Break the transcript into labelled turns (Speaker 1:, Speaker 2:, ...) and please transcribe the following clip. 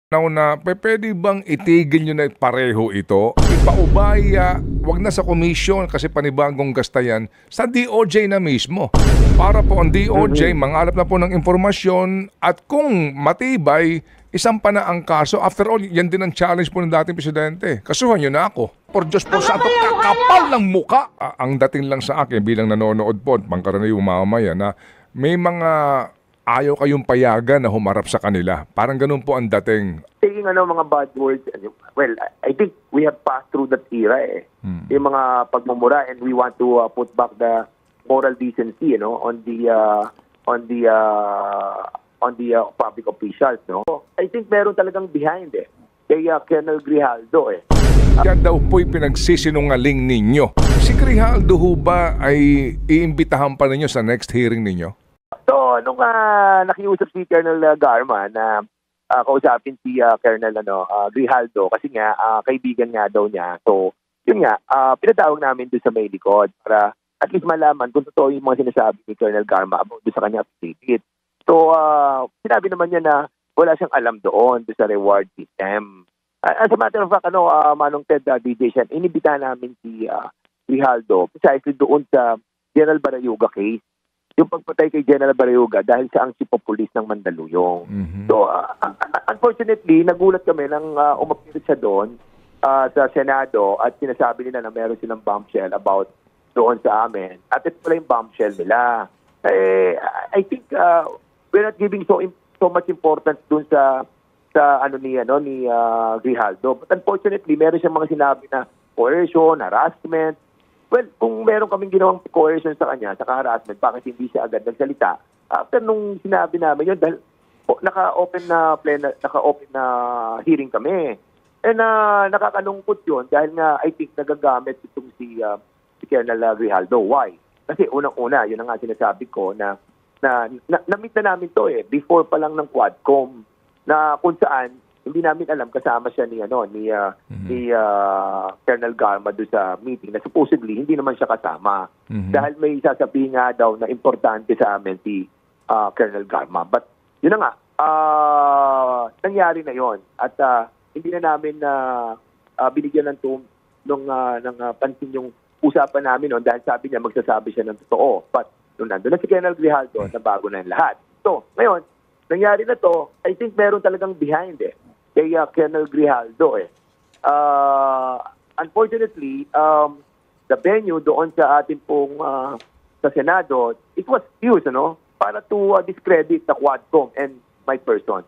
Speaker 1: Na pwede bang itigil nyo na pareho ito? Ipaubaya, wag na sa komisyon kasi panibagong gasta yan, sa DOJ na mismo. Para po ang DOJ, mangalap na po ng impormasyon at kung matibay, isampa na ang kaso. After all, yan din ang challenge po ng dating presidente. Kasuhan nyo na ako. Por Diyos po, sa kakapal ng muka. Ang dating lang sa akin bilang nanonood po, pangkaraniwang mamamayan na may mga ayaw kayong payagan na humarap sa kanila. Parang ganun po ang dating.
Speaker 2: Taking mga bad words, well, I think we have passed through that era Yung mga pagmumura, and we want to put back the moral decency, on the public officials, I think meron talagang behind kay Colonel Grijaldo
Speaker 1: Kaya daw po'y pinagsisinungaling ninyo. Si Grijaldo ho ba ay iimbitahan pa ninyo sa next hearing ninyo?
Speaker 2: So, nung nakiusap si Colonel Garma na kausapin si Colonel Grijaldo, kasi nga, kaibigan nga daw niya. So, yun nga, pinatawag namin doon sa may likod para at least malaman kung totoo yung mga sinasabi ni Colonel Garma about doon sa kanya affidavit. So, sinabi naman niya na wala siyang alam doon sa reward system. As a matter of fact, Manong Ted, DJ Shen, inibitahan namin si Grijaldo precisely doon sa General Barayuga case. Yung pagpatay kay General Barayuga dahil siya ang chief of police ng Mandaluyong. So, unfortunately, nagulat kami nang umapir siya doon sa Senado at sinasabi nila na meron silang bombshell about doon sa amin. At ito pala yung bombshell nila. I think we're not giving so much importance doon sa ni Grijaldo. But unfortunately, meron siyang mga sinabi na coercion, harassment. Well, kung meron kaming ginawang coercion sa kanya, sa harassment, bakit hindi siya agad nagsalita? After nung sinabi namin yun, dahil naka-open na hearing kami. And nakakalungkot yun dahil nga I think nagagamit itong si Colonel Grijaldo. Why? Kasi unang-una, yun ang nga sinasabi ko na na-meet na namin to before pa lang ng Quadcom na kung saan hindi namin alam kasama siya ni Colonel Garma doon sa meeting na supposedly hindi naman siya kasama dahil may sasabihin nga daw na importante sa amin si Colonel Garma. But yun na nga, nangyari na yon at hindi na namin binigyan ng pansin yung usapan namin noon dahil sabi niya magsasabi siya ng totoo. But nung nandun na si Colonel Grijaldo, nabago na yung lahat. So, ngayon, nangyari na to, I think meron talagang behind kay Colonel Grijaldo Unfortunately, the venue doon sa ating pong sa Senado, it was used para to discredit the Quadcom and my person.